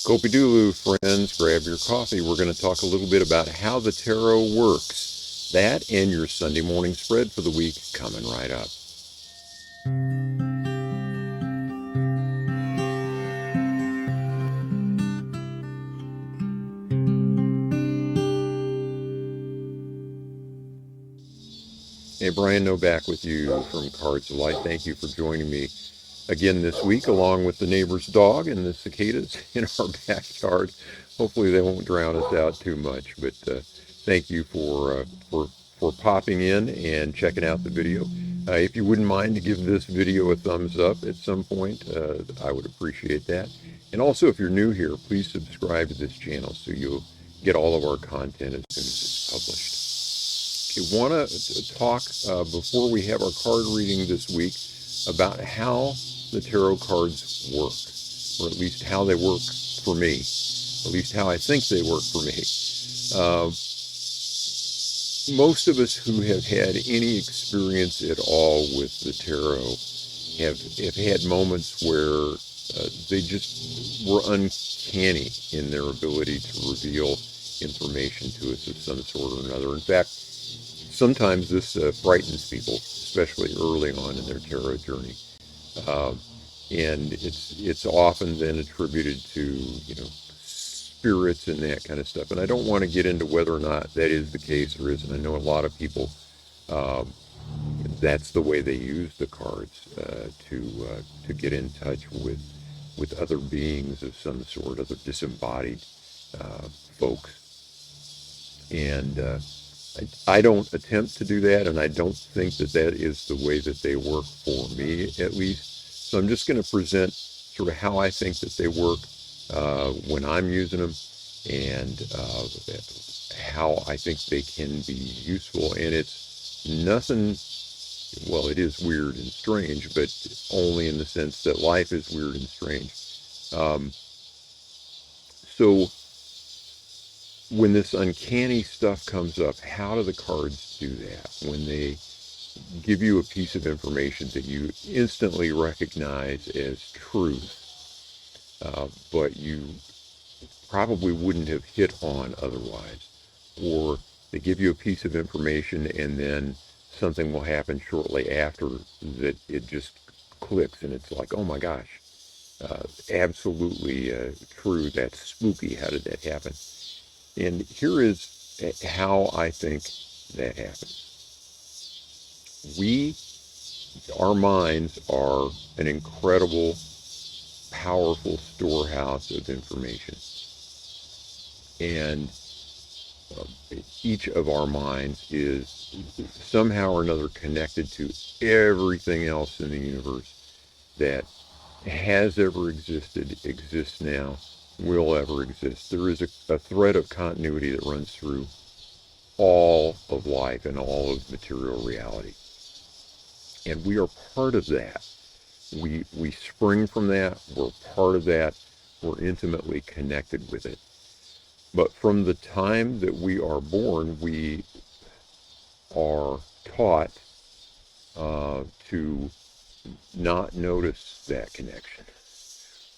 Kopi Dulu, friends, grab your coffee. We're going to talk a little bit about how the tarot works. That and your Sunday morning spread for the week coming right up. Hey, Brian No back with you from Cards of Light. Thank you for joining me again this week, along with the neighbor's dog and the cicadas in our backyard. Hopefully, they won't drown us out too much. But thank you for popping in and checking out the video. If you wouldn't mind to give this video a thumbs up at some point, I would appreciate that. And also, if you're new here, please subscribe to this channel so you'll get all of our content as soon as it's published. Okay, want to talk before we have our card reading this week about how the tarot cards work, or at least how they work for me, at least how I think they work for me. Most of us who have had any experience at all with the tarot have had moments where they just were uncanny in their ability to reveal information to us of some sort or another. In fact, sometimes this frightens people, especially early on in their tarot journey. And it's often then attributed to, spirits and that kind of stuff. And I don't want to get into whether or not that is the case or isn't. I know a lot of people, that's the way they use the cards to get in touch with other beings of some sort, other disembodied folks. And I don't attempt to do that, and I don't think that that is the way that they work for me, at least. So I'm just going to present sort of how I think that they work when I'm using them, and how I think they can be useful. And it's nothing, well, it is weird and strange, but only in the sense that life is weird and strange. So when this uncanny stuff comes up, how do the cards do that? When they give you a piece of information that you instantly recognize as truth, but you probably wouldn't have hit on otherwise, or they give you a piece of information and then something will happen shortly after that it just clicks and it's like, oh my gosh, absolutely true, that's spooky, how did that happen? And here is how I think that happens. Our minds are an incredible, powerful storehouse of information. And each of our minds is somehow or another connected to everything else in the universe that has ever existed, exists now, will ever exist. There is a thread of continuity that runs through all of life and all of material reality. And we are part of that. We spring from that. We're part of that. We're intimately connected with it. But from the time that we are born, we are taught to not notice that connection.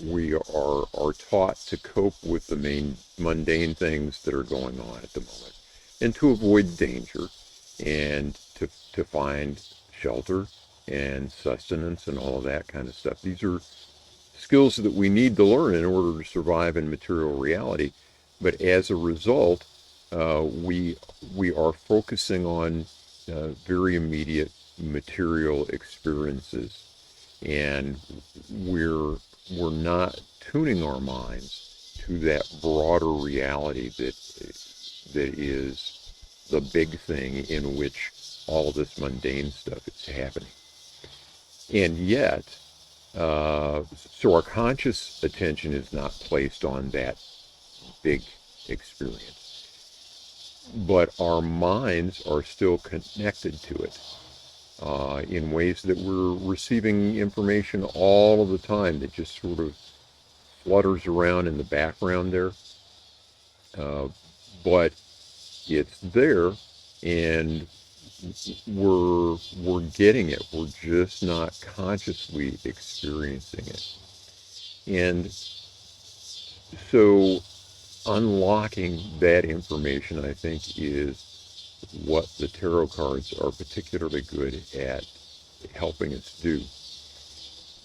We are taught to cope with the main mundane things that are going on at the moment, and to avoid danger, and to find shelter and sustenance and all of that kind of stuff. These are skills that we need to learn in order to survive in material reality. But as a result, we are focusing on very immediate material experiences, and we're not tuning our minds to that broader reality that is the big thing in which all this mundane stuff is happening. And yet, so our conscious attention is not placed on that big experience, but our minds are still connected to it in ways that we're receiving information all of the time that just sort of flutters around in the background there, but it's there, and we're getting it. We're just not consciously experiencing it. And So unlocking that information, I think, is what the tarot cards are particularly good at helping us do.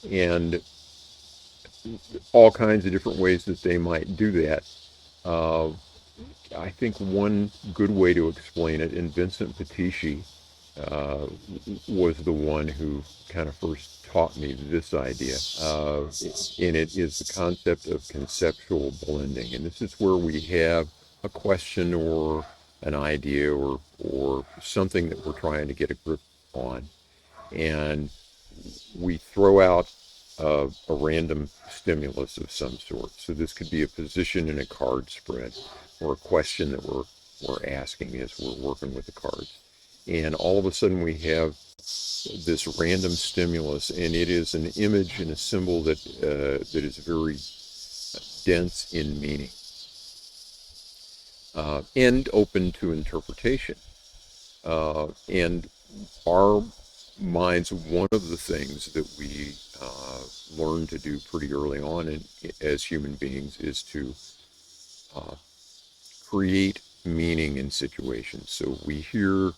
And all kinds of different ways that they might do that. Uh, I think one good way to explain it, and Vincent Petici uh, was the one who kind of first taught me this idea, and it is the concept of conceptual blending. And this is where we have a question or an idea or something that we're trying to get a grip on, and we throw out a random stimulus of some sort. So this could be a position in a card spread or a question that we're asking as we're working with the cards. And all of a sudden we have this random stimulus, and it is an image and a symbol that that is very dense in meaning and open to interpretation. And our minds, one of the things that we learn to do pretty early on as human beings is to create meaning in situations. So we hear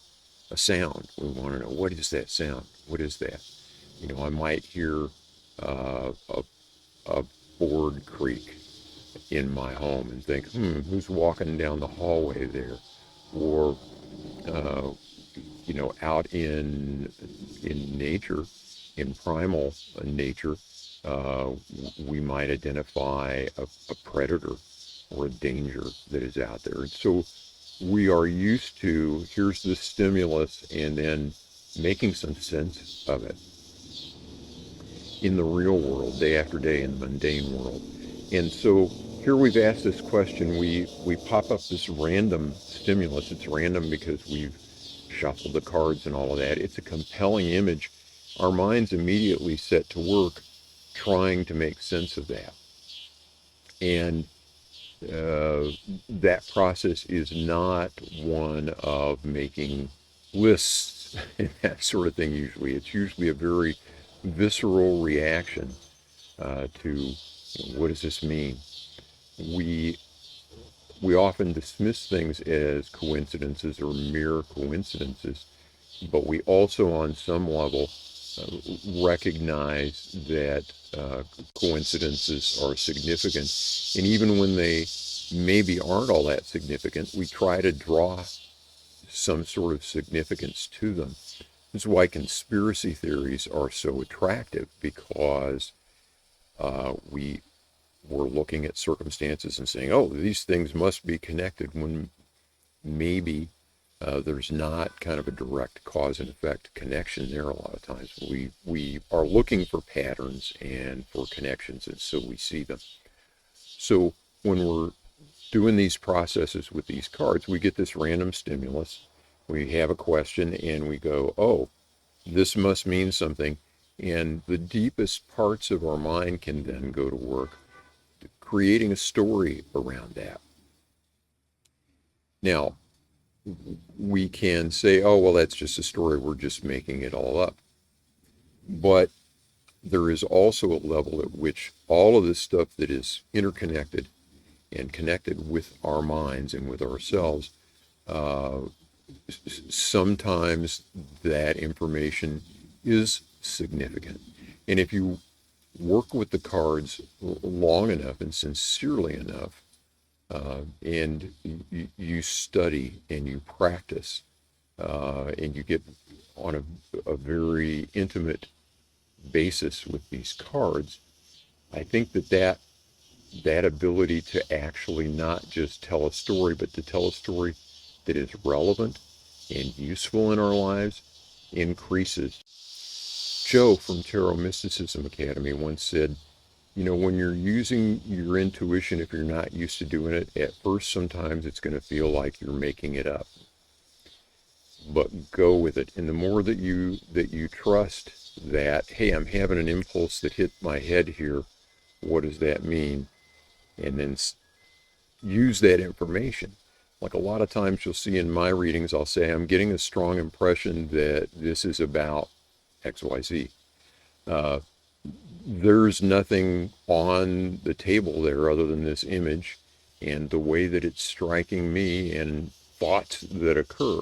a sound. We want to know, what is that sound? What is that? You know, I might hear a board creak in my home and think, who's walking down the hallway there? Or you know, out in nature, in primal nature, we might identify a predator or a danger that is out there. And so we are used to, here's the stimulus, and then making some sense of it in the real world, day after day, in the mundane world. And so here we've asked this question, we pop up this random stimulus. It's random because we've shuffled the cards and all of that. It's a compelling image. Our minds immediately set to work trying to make sense of that. And that process is not one of making lists and that sort of thing usually. It's usually a very visceral reaction to, you know, what does this mean? We often dismiss things as coincidences or mere coincidences, but we also on some level recognize that coincidences are significant. And even when they maybe aren't all that significant, we try to draw some sort of significance to them. This is why conspiracy theories are so attractive, because we're looking at circumstances and saying, oh, these things must be connected, when maybe there's not kind of a direct cause and effect connection there. A lot of times we are looking for patterns and for connections, and so we see them. So when we're doing these processes with these cards, we get this random stimulus, we have a question, and we go, oh, this must mean something. And the deepest parts of our mind can then go to work creating a story around that. Now, we can say, oh, well, that's just a story, we're just making it all up. But there is also a level at which all of this stuff that is interconnected and connected with our minds and with ourselves, sometimes that information is significant. And if you work with the cards long enough and sincerely enough, and you study and you practice, and you get on a very intimate basis with these cards, I think that ability to actually not just tell a story, but to tell a story that is relevant and useful in our lives increases. Joe from Tarot Mysticism Academy once said, you know, when you're using your intuition, if you're not used to doing it, at first sometimes it's going to feel like you're making it up. But go with it. And the more that you trust that, hey, I'm having an impulse that hit my head here, what does that mean? And then use that information. Like a lot of times you'll see in my readings, I'll say, I'm getting a strong impression that this is about XYZ. there's nothing on the table there other than this image and the way that it's striking me and thoughts that occur.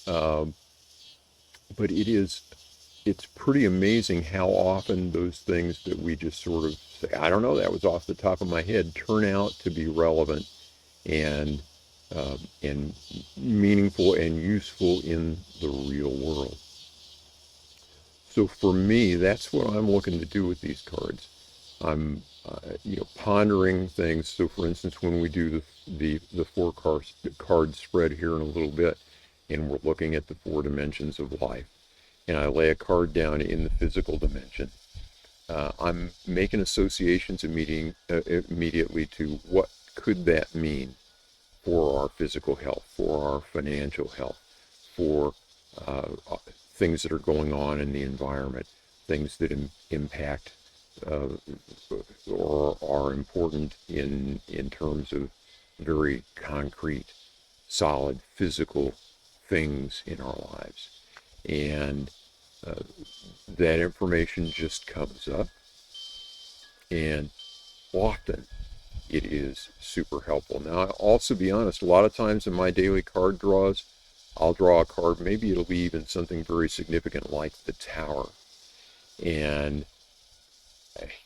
Um, but it's pretty amazing how often those things that we just sort of say, I don't know, that was off the top of my head, turn out to be relevant and and meaningful and useful in the real world. So for me, that's what I'm looking to do with these cards. I'm pondering things. So for instance, when we do the four card spread here in a little bit, and we're looking at the four dimensions of life, and I lay a card down in the physical dimension, I'm making associations immediately to what could that mean for our physical health, for our financial health, for things that are going on in the environment, things that impact uh, or are important in terms of very concrete, solid physical things in our lives. And uh, that information just comes up, and often it is super helpful. Now, I'll also be honest, a lot of times in my daily card draws, I'll draw a card, maybe it'll be even something very significant like the Tower. And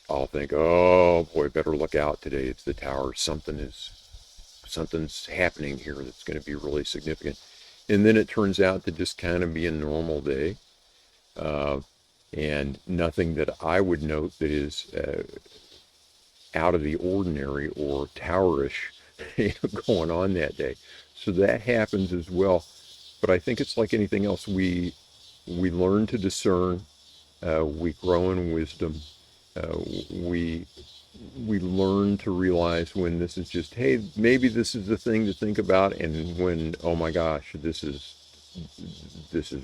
I'll think, oh boy, better look out today. It's the Tower. Something's happening here that's going to be really significant. And then it turns out to just kind of be a normal day. Uh, and nothing that I would note that is out of the ordinary or towerish going on that day. So that happens as well. But I think it's like anything else. We learn to discern. We grow in wisdom. Uh, we we learn to realize when this is just, hey, maybe this is the thing to think about, and when, oh my gosh, this is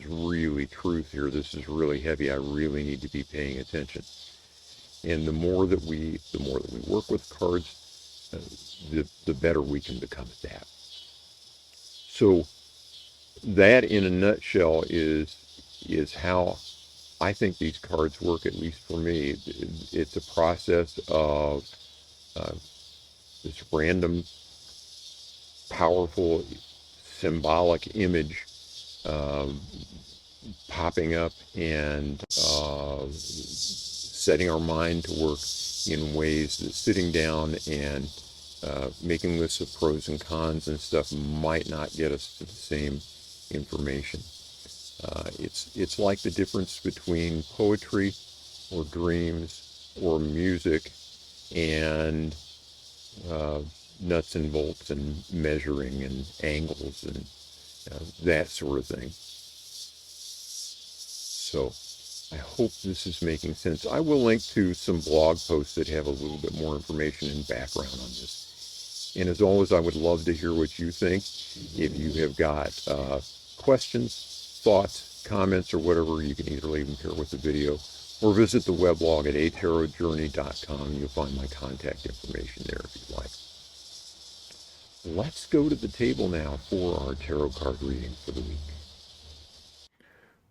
really truth here. This is really heavy. I really need to be paying attention. And the more that we work with cards, the better we can become at that. So that, in a nutshell, is how I think these cards work. At least for me, it's a process of uh, this random, powerful, symbolic image um, popping up and setting our mind to work in ways that sitting down and making lists of pros and cons and stuff might not get us to the same information. It's like the difference between poetry or dreams or music and uh, nuts and bolts and measuring and angles and that sort of thing. So I hope this is making sense. I will link to some blog posts that have a little bit more information and background on this. And as always, I would love to hear what you think. If you have got questions, thoughts, comments, or whatever, you can either leave them here with the video or visit the weblog at atarotjourney.com. You'll find my contact information there if you'd like. Let's go to the table now for our tarot card reading for the week.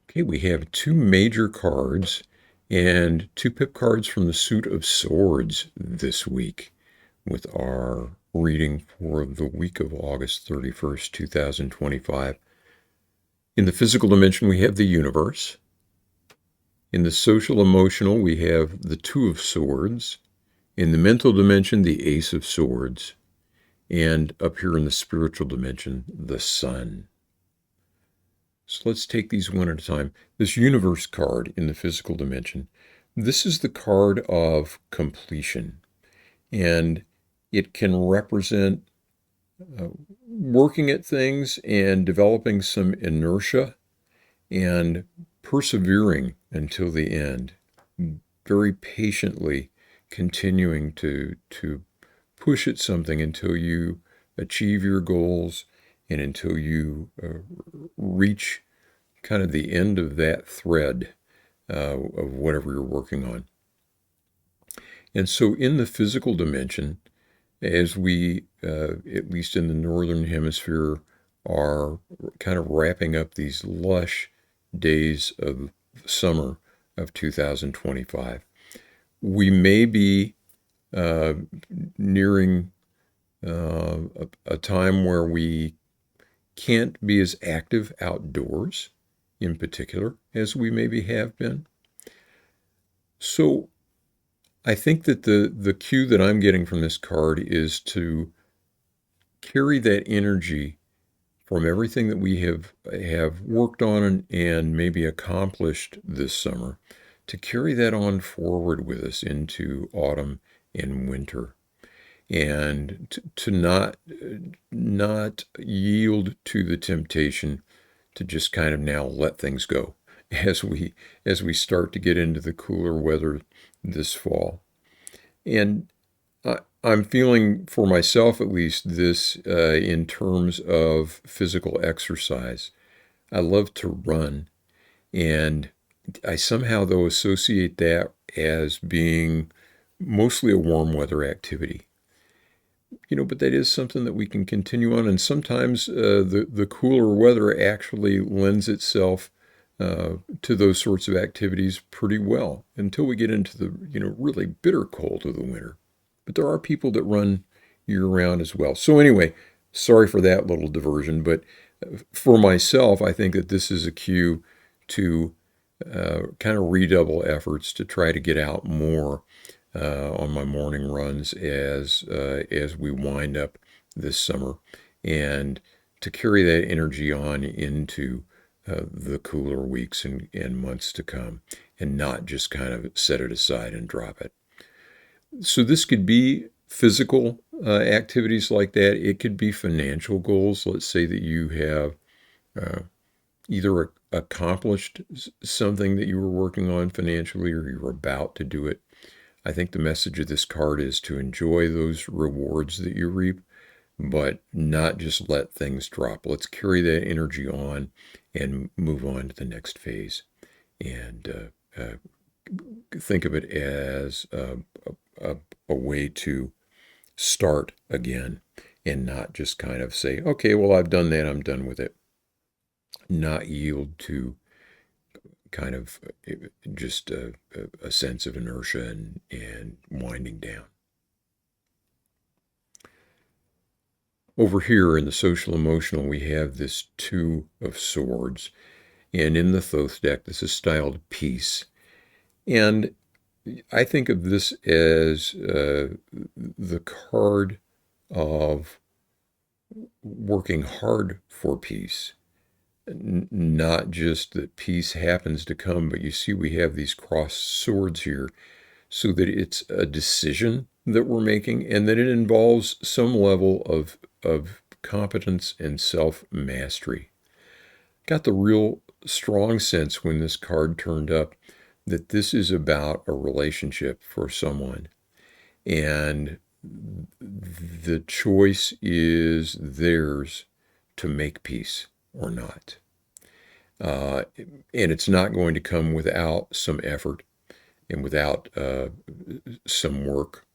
Okay, we have two major cards and two pip cards from the Suit of Swords this week with our reading for the week of August 31st, 2025. In the physical dimension, we have the universe. In the social emotional, we have the Two of Swords. In the mental dimension, the Ace of Swords. And up here in the spiritual dimension, the Sun. So let's take these one at a time. This universe card in the physical dimension, this is the card of completion. And it can represent working at things and developing some inertia and persevering until the end. Very patiently continuing to push at something until you achieve your goals and until you reach kind of the end of that thread of whatever you're working on. And so in the physical dimension, as we, at least in the northern hemisphere, are kind of wrapping up these lush days of summer of 2025, we may be uh, nearing a time where we can't be as active outdoors, in particular, as we maybe have been. So I think that the cue that I'm getting from this card is to carry that energy from everything that we have worked on and maybe accomplished this summer, to carry that on forward with us into autumn and winter, and to not yield to the temptation to just kind of now let things go as we start to get into the cooler weather this fall. And I'm feeling, for myself at least, this in terms of physical exercise. I love to run, and I somehow, though, associate that as being mostly a warm weather activity. But that is something that we can continue on, and sometimes the cooler weather actually lends itself to those sorts of activities pretty well until we get into the really bitter cold of the winter. But there are people that run year round as well. So anyway, sorry for that little diversion, but for myself, I think that this is a cue to kind of redouble efforts to try to get out more on my morning runs as we wind up this summer, and to carry that energy on into the cooler weeks and months to come, and not just kind of set it aside and drop it. So this could be physical activities like that. It could be financial goals. Let's say that you have either accomplished something that you were working on financially, or you're about to do it. I think the message of this card is to enjoy those rewards that you reap, but not just let things drop. Let's carry that energy on and move on to the next phase. And think of it as a way to start again, and not just kind of say, okay, well, I've done that, I'm done with it. Not yield to kind of just a sense of inertia and winding down. Over here in the social emotional, we have this Two of Swords. And in the Thoth deck, this is styled Peace. And I think of this as the card of working hard for peace. Not just that peace happens to come, but you see we have these crossed swords here, so that it's a decision that we're making, and that it involves some level of competence and self-mastery. Got the real strong sense when this card turned up that this is about a relationship for someone, and the choice is theirs to make peace or not. And it's not going to come without some effort and without some work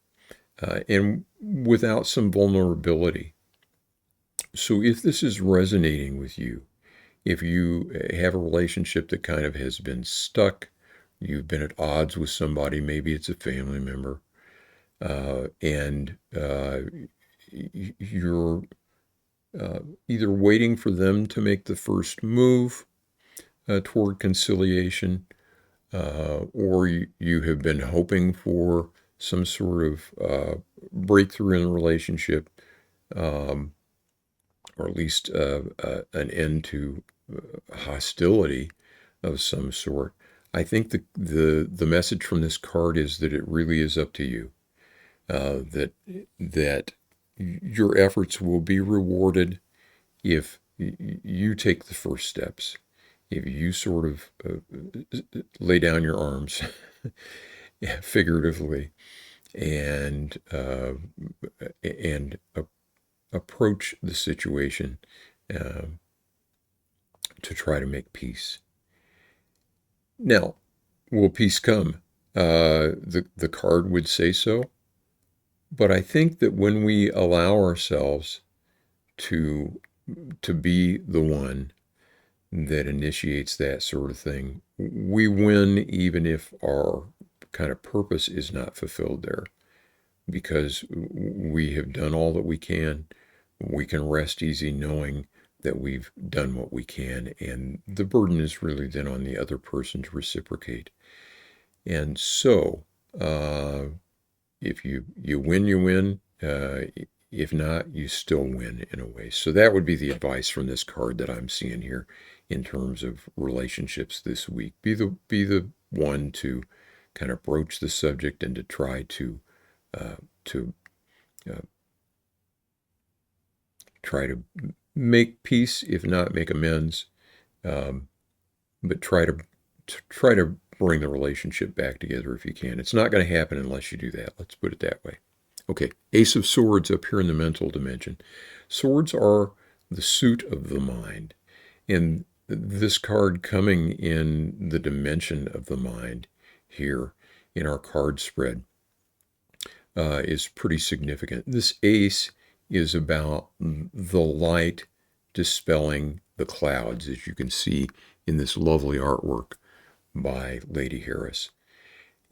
and without some vulnerability. So if this is resonating with you, if you have a relationship that kind of has been stuck, you've been at odds with somebody, maybe it's a family member, and you're either waiting for them to make the first move toward conciliation, or you have been hoping for some sort of breakthrough in a relationship, or at least an end to hostility of some sort. I think the message from this card is that it really is up to you. That your efforts will be rewarded if you take the first steps. If you sort of lay down your arms, figuratively, and approach the situation to try to make peace. Now, will peace come? The card would say so, but I think that when we allow ourselves to be the one that initiates that sort of thing, we win, even if our kind of purpose is not fulfilled there, because we have done all that we can. We can rest easy knowing that we've done what we can, and the burden is really then on the other person to reciprocate. And so, if you win, you win. If not, you still win in a way. So that would be the advice from this card that I'm seeing here in terms of relationships this week. Be the one to kind of broach the subject and to try to try to make peace, if not make amends, but try to bring the relationship back together if you can. It's not going to happen unless you do that. Let's put it that way. Okay, Ace of Swords up here in the mental dimension. Swords are the suit of the mind. And this card coming in the dimension of the mind here in our card spread is pretty significant. This ace is about the light dispelling the clouds, as you can see in this lovely artwork by Lady Harris.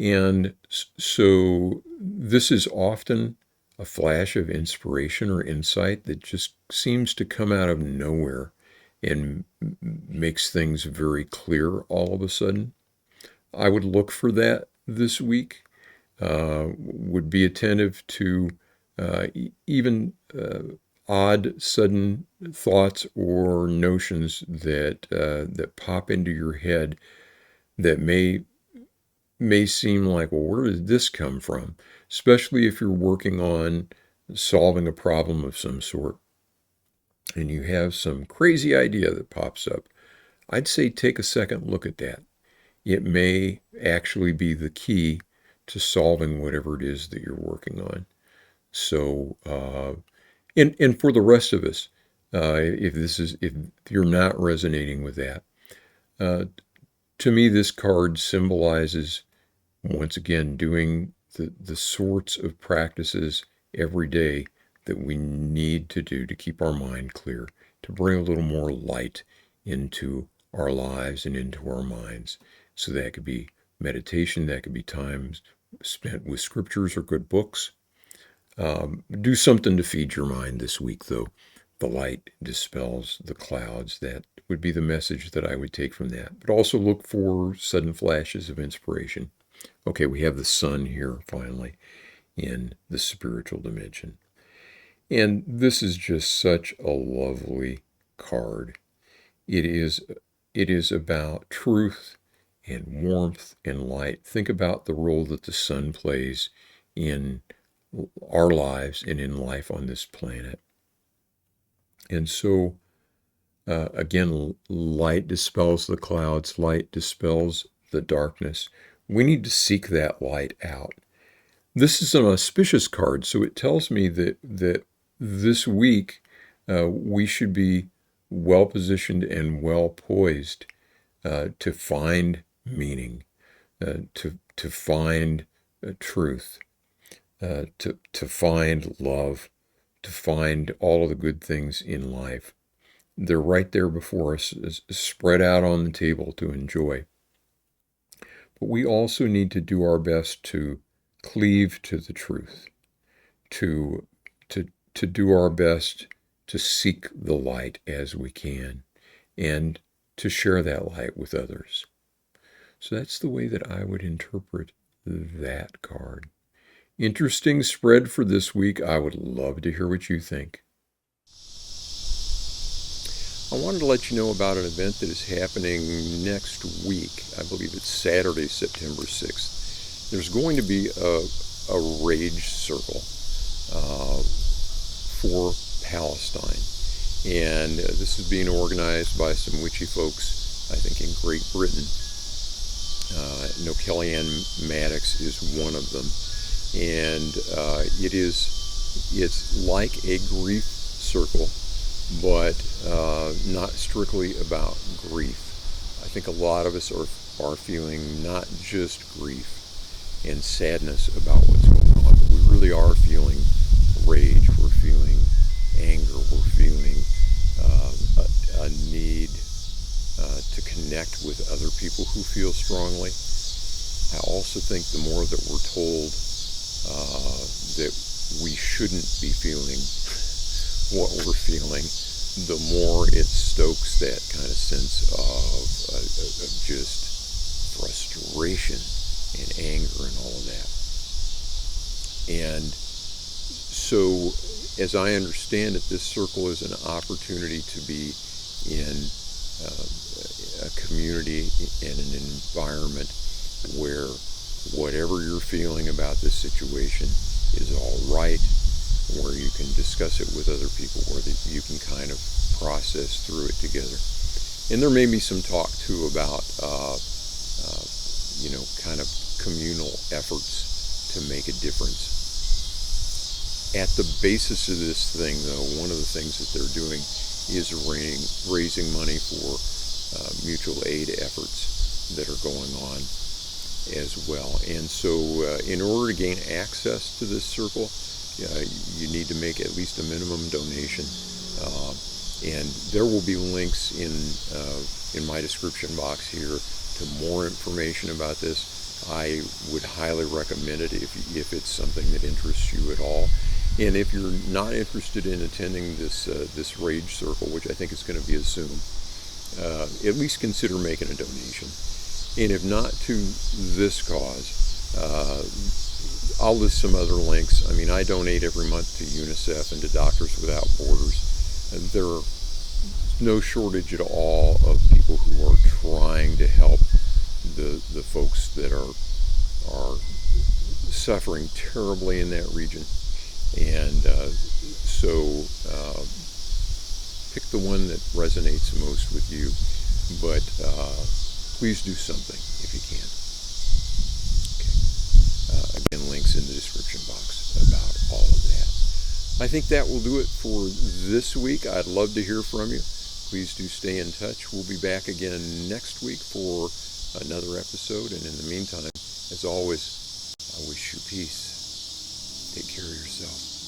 And so this is often a flash of inspiration or insight that just seems to come out of nowhere and makes things very clear all of a sudden. I would look for that this week, would be attentive to even odd, sudden thoughts or notions that pop into your head that may seem like, well, where did this come from? Especially if you're working on solving a problem of some sort and you have some crazy idea that pops up. I'd say take a second look at that. It may actually be the key to solving whatever it is that you're working on. So, and for the rest of us, if you're not resonating with that, to me, this card symbolizes, once again, doing the sorts of practices every day that we need to do to keep our mind clear, to bring a little more light into our lives and into our minds. So that could be meditation, that could be times spent with scriptures or good books. Do something to feed your mind this week, though. The light dispels the clouds. That would be the message that I would take from that. But also look for sudden flashes of inspiration. Okay, we have the sun here finally in the spiritual dimension. And this is just such a lovely card. It is about truth and warmth and light. Think about the role that the sun plays in our lives and in life on this planet. And so, again, light dispels the clouds, light dispels the darkness. We need to seek that light out. This is an auspicious card, so it tells me that this week we should be well positioned and well poised to find meaning, to find truth, to find love, to find all of the good things in life. They're right there before us, spread out on the table to enjoy. But we also need to do our best to cleave to the truth, to do our best to seek the light as we can, and to share that light with others. So that's the way that I would interpret that card. Interesting spread for this week. I would love to hear what you think. I wanted to let you know about an event that is happening next week. I believe it's Saturday, September 6th. There's going to be a rage circle for Palestine. And this is being organized by some witchy folks, I think, in Great Britain. AnnMaddox is one of them. And it's like a grief circle, but not strictly about grief. I think a lot of us are feeling not just grief and sadness about what's going on, but we really are feeling rage, we're feeling anger, we're feeling a need to connect with other people who feel strongly. I also think the more that we're told that we shouldn't be feeling what we're feeling, the more it stokes that kind of sense of just frustration and anger and all of that. And so, as I understand it, this circle is an opportunity to be in a community and an environment where whatever you're feeling about this situation is all right, where you can discuss it with other people, where you can kind of process through it together. And there may be some talk too about, kind of communal efforts to make a difference. At the basis of this thing, though, one of the things that they're doing is raising money for mutual aid efforts that are going on as well. And so in order to gain access to this circle, you need to make at least a minimum donation. And there will be links in my description box here to more information about this. I would highly recommend it if it's something that interests you at all. And if you're not interested in attending this Rage Circle, which I think is going to be a Zoom, at least consider making a donation. And if not to this cause, I'll list some other links. I mean, I donate every month to UNICEF and to Doctors Without Borders. And there are no shortage at all of people who are trying to help the folks that are suffering terribly in that region. And so pick the one that resonates most with you, but please do something if you can. Okay. Again, links in the description box about all of that. I think that will do it for this week. I'd love to hear from you. Please do stay in touch. We'll be back again next week for another episode. And in the meantime, as always, I wish you peace. Take care of yourself.